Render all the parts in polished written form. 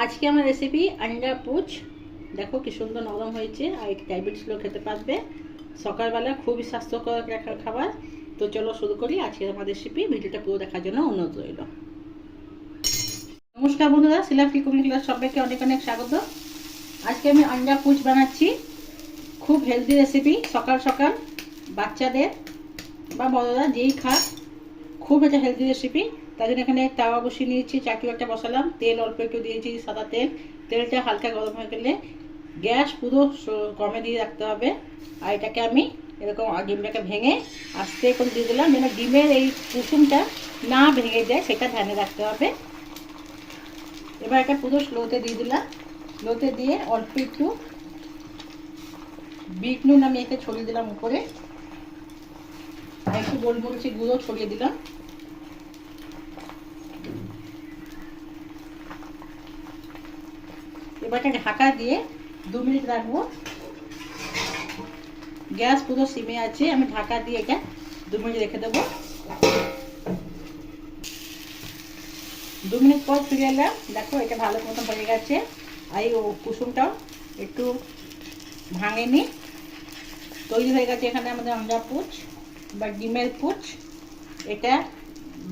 আজকে আমার রেসিপি আন্ডা পুচ। দেখো কি সুন্দর নরম হয়েছে, আর ডায়াবেটিস লোক খেতে পারবে। সকালবেলা খুবই স্বাস্থ্যকর একটা খাবার। তো চলো শুরু করি আজকে আমার রেসিপি। ভিডিওটা পুরো দেখার জন্য অনুরোধ রইল। নমস্কার বন্ধুরা, শিলাফি কুকিং ক্লাস সবাইকে অনেক অনেক স্বাগত। আজকে আমি আন্ডা পুচ বানাচ্ছি। খুব হেলদি রেসিপি, সকাল সকাল বাচ্চাদের বা বড়রা যেই খাক খুব একটা হেলদি রেসিপি। তার জন্য এখানে তাওয়া বসিয়ে নিয়েছি, চাটু একটা বসালাম, তেল অল্প একটু দিয়েছি, সাদা তেল। তেলটা হালকা গরম হয়ে গেলে গ্যাস পুরো কমে দিয়ে রাখতে হবে। আর এটাকে আমি এরকম ডিমটাকে ভেঙে আস্তে করে দিয়ে দিলাম, যেন ডিমের এই কুসুমটা না ভেঙে যায় সেটা ধ্যানে রাখতে হবে। এবার এটা পুরো স্লোতে দিয়ে দিলাম। স্লোতে দিয়ে অল্প একটু বিট নুন আমি একে ছড়িয়ে দিলাম উপরে, আর একটু গোলমরিচের গুঁড়ো ছড়িয়ে দিলাম। এবারটা ঢাকা দিয়ে 2 মিনিট রাখবো। গ্যাস পুরো সিমে আছে, আমি ঢাকা দিয়ে এটা 2 মিনিট রেখে দেবো। 2 মিনিট পর ফিরে এলাম, দেখো এটা ভালো মতো হয়ে গেছে। আর এই কুসুমটাও একটু ভাঙেনি, তৈরি হয়ে গেছে এখানে আমাদের আন্ডা পুচ বা ডিমের পুচ। এটা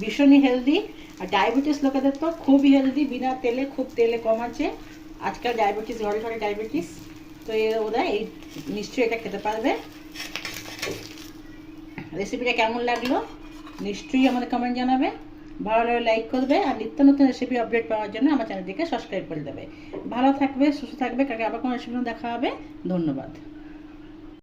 ভীষণই হেলদি, আর ডায়াবেটিস লোকেদের তো খুবই হেলদি, বিনা তেলে, খুব তেলে কম আছে। আজকাল ডায়াবেটিস, ঘরে ঘরে ডায়াবেটিস, তো ওরা এই নিশ্চয়ই এটা খেতে পারবে। রেসিপিটা কেমন লাগলো নিশ্চয়ই আমাদের কমেন্ট জানাবে। ভালো লাগলে লাইক করবে, আর নিত্য নতুন রেসিপি আপডেট পাওয়ার জন্য আমার চ্যানেলটিকে সাবস্ক্রাইব করে দেবে। ভালো থাকবে, সুস্থ থাকবে, কাকে আবার কোনো রেসিপি দেখা হবে। ধন্যবাদ।